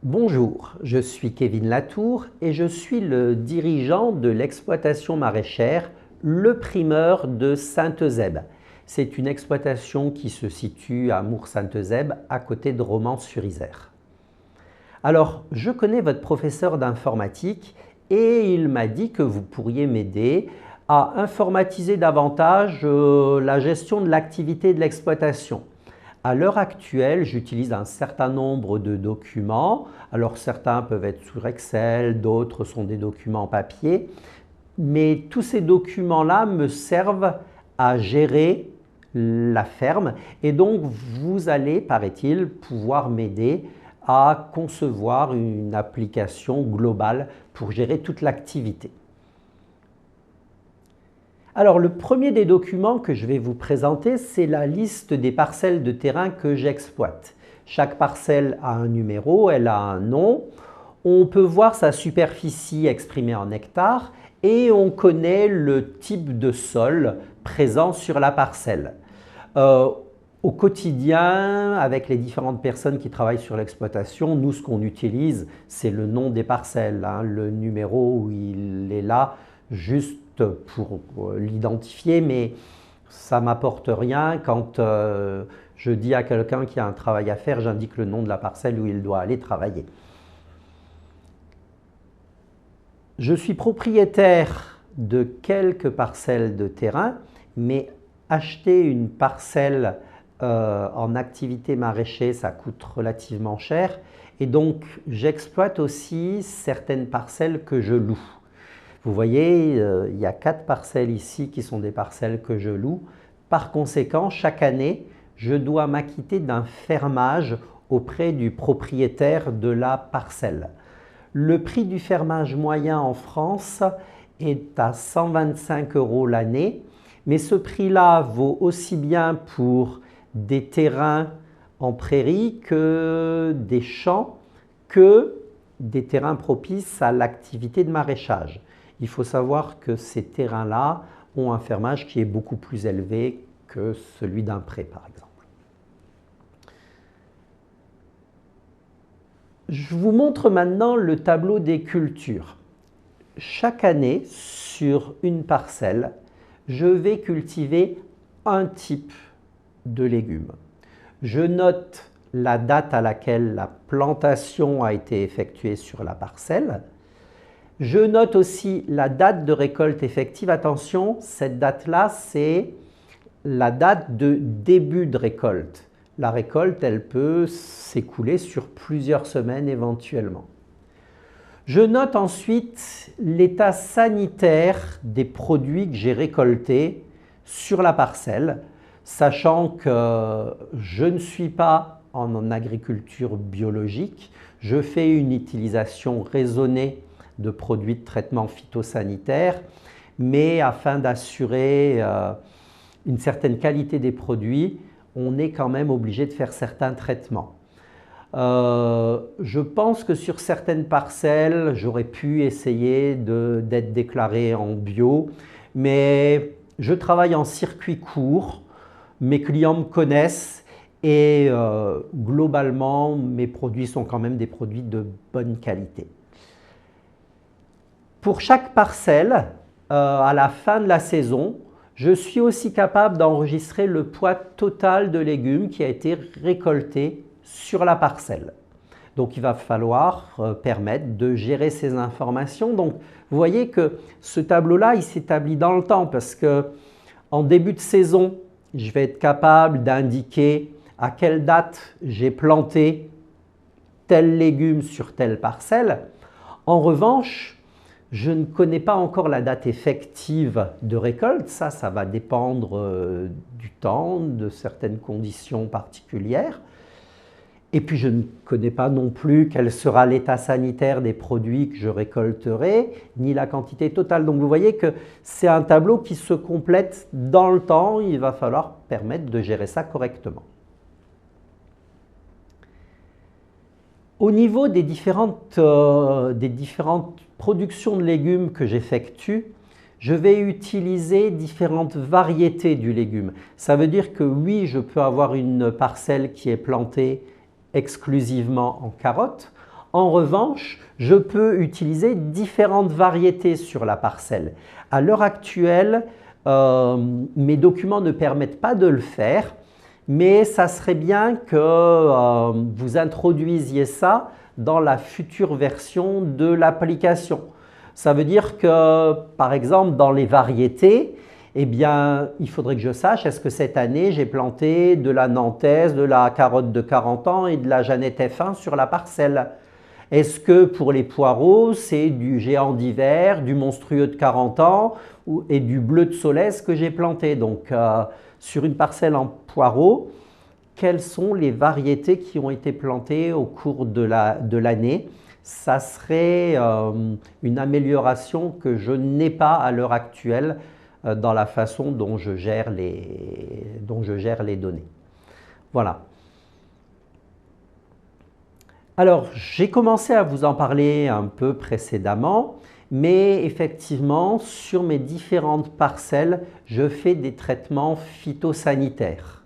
Bonjour, je suis Kevin Latour et je suis le dirigeant de l'exploitation maraîchère Le Primeur de Sainte-Eusèbe. C'est une exploitation qui se situe à Mours-Sainte-Eusèbe, à côté de Romans-sur-Isère. Alors, je connais votre professeur d'informatique et il m'a dit que vous pourriez m'aider à informatiser davantage la gestion de l'activité de l'exploitation. À l'heure actuelle, j'utilise un certain nombre de documents. Alors certains peuvent être sur Excel, d'autres sont des documents papier. Mais tous ces documents-là me servent à gérer la ferme. Et donc, vous allez, paraît-il, pouvoir m'aider à concevoir une application globale pour gérer toute l'activité. Alors, le premier des documents que je vais vous présenter, c'est la liste des parcelles de terrain que j'exploite. Chaque parcelle a un numéro, elle a un nom. On peut voir sa superficie exprimée en hectares et on connaît le type de sol présent sur la parcelle. Au quotidien, avec les différentes personnes qui travaillent sur l'exploitation, nous, ce qu'on utilise, c'est le nom des parcelles, le numéro où il est là, juste pour l'identifier, mais ça ne m'apporte rien. Quand je dis à quelqu'un qui a un travail à faire, j'indique le nom de la parcelle où il doit aller travailler. Je suis propriétaire de quelques parcelles de terrain, mais acheter une parcelle en activité maraîchère, ça coûte relativement cher. Et donc, j'exploite aussi certaines parcelles que je loue. Vous voyez, il y a 4 parcelles ici qui sont des parcelles que je loue. Par conséquent, chaque année, je dois m'acquitter d'un fermage auprès du propriétaire de la parcelle. Le prix du fermage moyen en France est à 125 € l'année, mais ce prix-là vaut aussi bien pour des terrains en prairie que des champs, que des terrains propices à l'activité de maraîchage. Il faut savoir que ces terrains-là ont un fermage qui est beaucoup plus élevé que celui d'un pré, par exemple. Je vous montre maintenant le tableau des cultures. Chaque année, sur une parcelle, je vais cultiver un type de légumes. Je note la date à laquelle la plantation a été effectuée sur la parcelle. Je note aussi la date de récolte effective. Attention, cette date-là, c'est la date de début de récolte. La récolte, elle peut s'écouler sur plusieurs semaines éventuellement. Je note ensuite l'état sanitaire des produits que j'ai récoltés sur la parcelle, sachant que je ne suis pas en agriculture biologique. Je fais une utilisation raisonnée de produits de traitement phytosanitaire, mais afin d'assurer une certaine qualité des produits, on est quand même obligé de faire certains traitements. Je pense que sur certaines parcelles, j'aurais pu essayer d'être déclaré en bio, mais je travaille en circuit court, mes clients me connaissent et globalement, mes produits sont quand même des produits de bonne qualité. Pour chaque parcelle, à la fin de la saison, je suis aussi capable d'enregistrer le poids total de légumes qui a été récolté sur la parcelle. Donc, il va falloir permettre de gérer ces informations. Donc, vous voyez que ce tableau-là, il s'établit dans le temps parce qu'en début de saison, je vais être capable d'indiquer à quelle date j'ai planté tel légume sur telle parcelle. En revanche, je ne connais pas encore la date effective de récolte, ça va dépendre du temps, de certaines conditions particulières. Et puis je ne connais pas non plus quel sera l'état sanitaire des produits que je récolterai, ni la quantité totale. Donc vous voyez que c'est un tableau qui se complète dans le temps, il va falloir permettre de gérer ça correctement. Au niveau des différentes productions de légumes que j'effectue, je vais utiliser différentes variétés du légume. Ça veut dire que oui, je peux avoir une parcelle qui est plantée exclusivement en carottes. En revanche, je peux utiliser différentes variétés sur la parcelle. À l'heure actuelle, mes documents ne permettent pas de le faire, mais ça serait bien que vous introduisiez ça dans la future version de l'application. Ça veut dire que, par exemple, dans les variétés, eh bien, il faudrait que je sache, est-ce que cette année, j'ai planté de la nantaise, de la carotte de 40 ans et de la Jeannette F1 sur la parcelle? Est-ce que pour les poireaux, c'est du géant d'hiver, du monstrueux de 40 ans et du bleu de Solès que j'ai planté? Donc, sur une parcelle en poireaux, quelles sont les variétés qui ont été plantées au cours de l'année? Ça serait une amélioration que je n'ai pas à l'heure actuelle dans la façon dont je gère les données. Voilà. Alors, j'ai commencé à vous en parler un peu précédemment, mais effectivement, sur mes différentes parcelles, je fais des traitements phytosanitaires.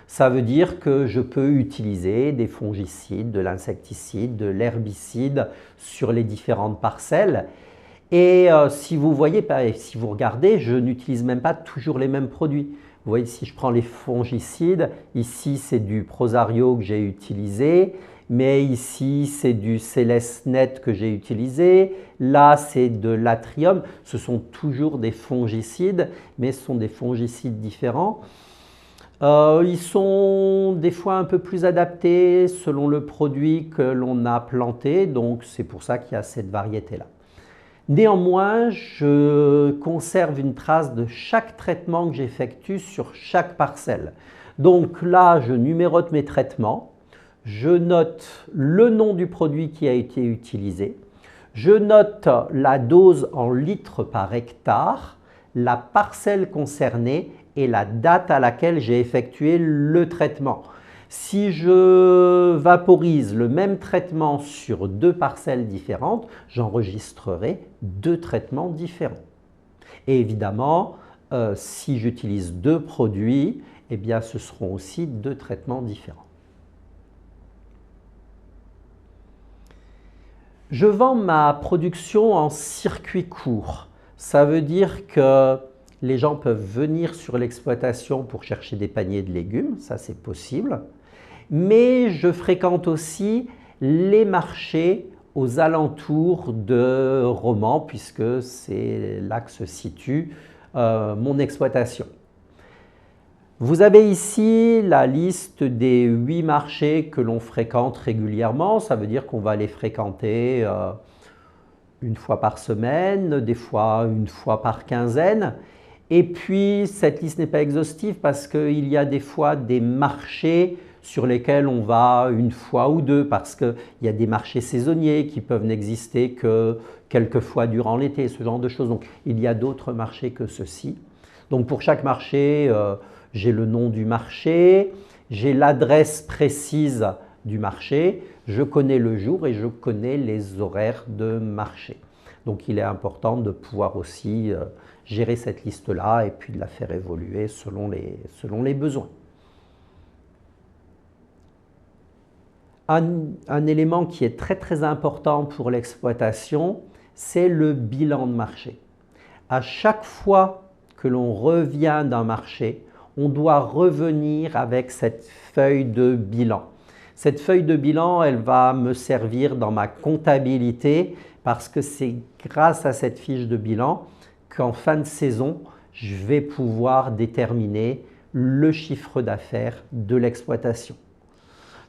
Ça veut dire que je peux utiliser des fongicides, de l'insecticide, de l'herbicide sur les différentes parcelles. Et si vous voyez, si vous regardez, je n'utilise même pas toujours les mêmes produits. Vous voyez, si je prends les fongicides, ici c'est du Prosario que j'ai utilisé, mais ici c'est du Céleste que j'ai utilisé, là c'est de l'Atrium. Ce sont toujours des fongicides, mais ce sont des fongicides différents. Ils sont des fois un peu plus adaptés selon le produit que l'on a planté, donc c'est pour ça qu'il y a cette variété-là. Néanmoins, je conserve une trace de chaque traitement que j'effectue sur chaque parcelle. Donc là, je numérote mes traitements, je note le nom du produit qui a été utilisé, je note la dose en litres par hectare, la parcelle concernée et la date à laquelle j'ai effectué le traitement. Si je vaporise le même traitement sur deux parcelles différentes, j'enregistrerai deux traitements différents. Et évidemment, si j'utilise deux produits, eh bien, ce seront aussi deux traitements différents. Je vends ma production en circuit court. Ça veut dire que les gens peuvent venir sur l'exploitation pour chercher des paniers de légumes, ça c'est possible. Mais je fréquente aussi les marchés aux alentours de Romans, puisque c'est là que se situe mon exploitation. Vous avez ici la liste des 8 marchés que l'on fréquente régulièrement. Ça veut dire qu'on va les fréquenter une fois par semaine, des fois une fois par quinzaine. Et puis, cette liste n'est pas exhaustive parce qu'il y a des fois des marchés sur lesquels on va une fois ou deux, parce qu'il y a des marchés saisonniers qui peuvent n'exister que quelques fois durant l'été, ce genre de choses. Donc, il y a d'autres marchés que ceux-ci. Donc, pour chaque marché, j'ai le nom du marché, j'ai l'adresse précise du marché, je connais le jour et je connais les horaires de marché. Donc, il est important de pouvoir aussi gérer cette liste-là et puis de la faire évoluer selon les besoins. Un élément qui est très important pour l'exploitation, c'est le bilan de marché. À chaque fois que l'on revient d'un marché, on doit revenir avec cette feuille de bilan. Cette feuille de bilan, elle va me servir dans ma comptabilité parce que c'est grâce à cette fiche de bilan qu'en fin de saison, je vais pouvoir déterminer le chiffre d'affaires de l'exploitation.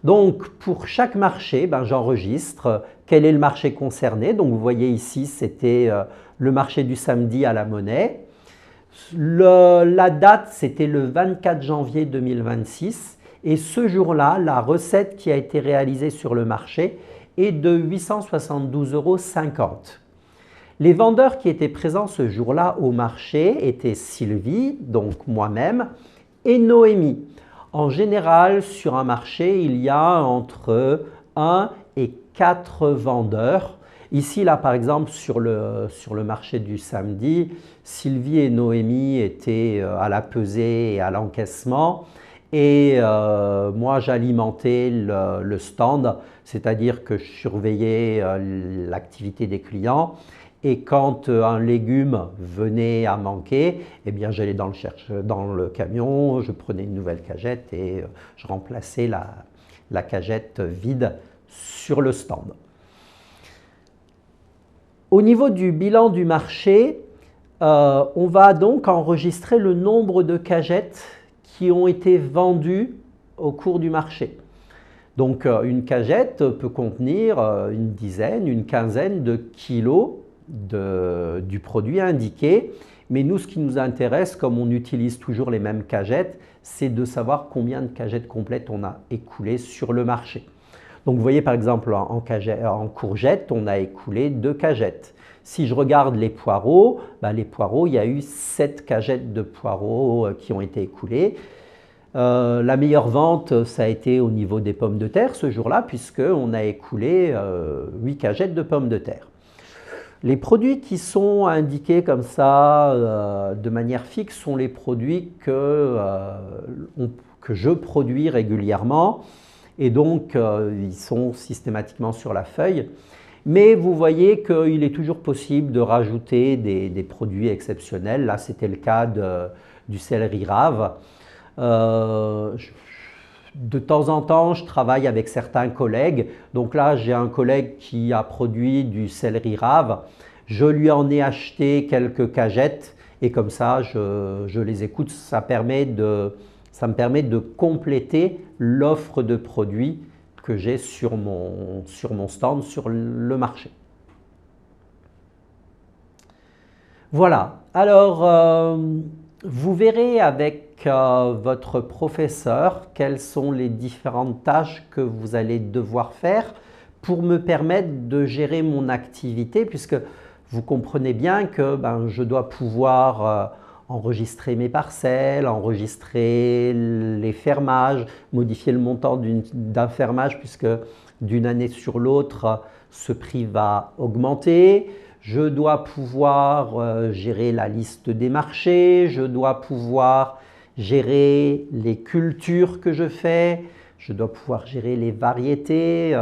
Donc, pour chaque marché, j'enregistre quel est le marché concerné. Donc, vous voyez ici, c'était le marché du samedi à la Monnaie. La date, c'était le 24 janvier 2026. Et ce jour-là, la recette qui a été réalisée sur le marché est de 872,50 €. Les vendeurs qui étaient présents ce jour-là au marché étaient Sylvie, donc moi-même, et Noémie. En général, sur un marché, il y a entre 1 et 4 vendeurs. Ici, là, par exemple, sur le marché du samedi, Sylvie et Noémie étaient à la pesée et à l'encaissement. Et moi, j'alimentais le stand, c'est-à-dire que je surveillais l'activité des clients. Et quand un légume venait à manquer, eh bien, j'allais dans le camion, je prenais une nouvelle cagette et je remplaçais la cagette vide sur le stand. Au niveau du bilan du marché, on va donc enregistrer le nombre de cagettes qui ont été vendues au cours du marché. Donc une cagette peut contenir une dizaine, une quinzaine de kilos du produit indiqué. Mais nous, ce qui nous intéresse, comme on utilise toujours les mêmes cagettes, c'est de savoir combien de cagettes complètes on a écoulées sur le marché. Donc vous voyez par exemple en courgettes, on a écoulé 2 cagettes. Si je regarde les poireaux, il y a eu 7 cagettes de poireaux qui ont été écoulées. La meilleure vente, ça a été au niveau des pommes de terre ce jour-là, puisqu'on a écoulé 8 cagettes de pommes de terre. Les produits qui sont indiqués comme ça de manière fixe sont les produits que je produis régulièrement et donc ils sont systématiquement sur la feuille. Mais vous voyez qu'il est toujours possible de rajouter des produits exceptionnels. Là, c'était le cas du céleri rave. De temps en temps, je travaille avec certains collègues. Donc là, j'ai un collègue qui a produit du céleri rave. Je lui en ai acheté quelques cagettes et comme ça, je les écoute. Ça me permet de compléter l'offre de produits que j'ai sur mon stand, sur le marché. Voilà. Alors, vous verrez avec votre professeur quelles sont les différentes tâches que vous allez devoir faire pour me permettre de gérer mon activité, puisque vous comprenez bien que je dois pouvoir enregistrer mes parcelles, enregistrer les fermages, modifier le montant d'un fermage, puisque d'une année sur l'autre, ce prix va augmenter. Je dois pouvoir gérer la liste des marchés, je dois pouvoir gérer les cultures que je fais, je dois pouvoir gérer les variétés.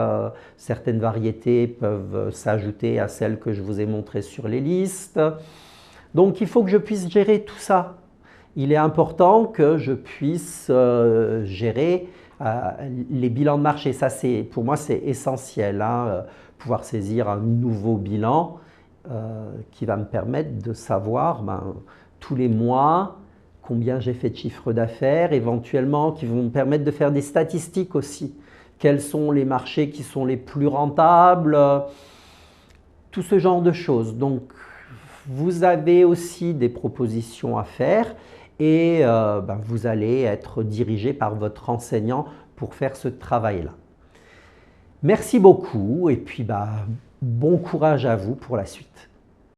Certaines variétés peuvent s'ajouter à celles que je vous ai montrées sur les listes. Donc il faut que je puisse gérer tout ça. Il est important que je puisse gérer les bilans de marché. Ça, pour moi, c'est essentiel, pouvoir saisir un nouveau bilan qui va me permettre de savoir tous les mois combien j'ai fait de chiffre d'affaires, éventuellement qui vont me permettre de faire des statistiques aussi. Quels sont les marchés qui sont les plus rentables, tout ce genre de choses. Donc, vous avez aussi des propositions à faire et vous allez être dirigé par votre enseignant pour faire ce travail-là. Merci beaucoup et puis bon courage à vous pour la suite.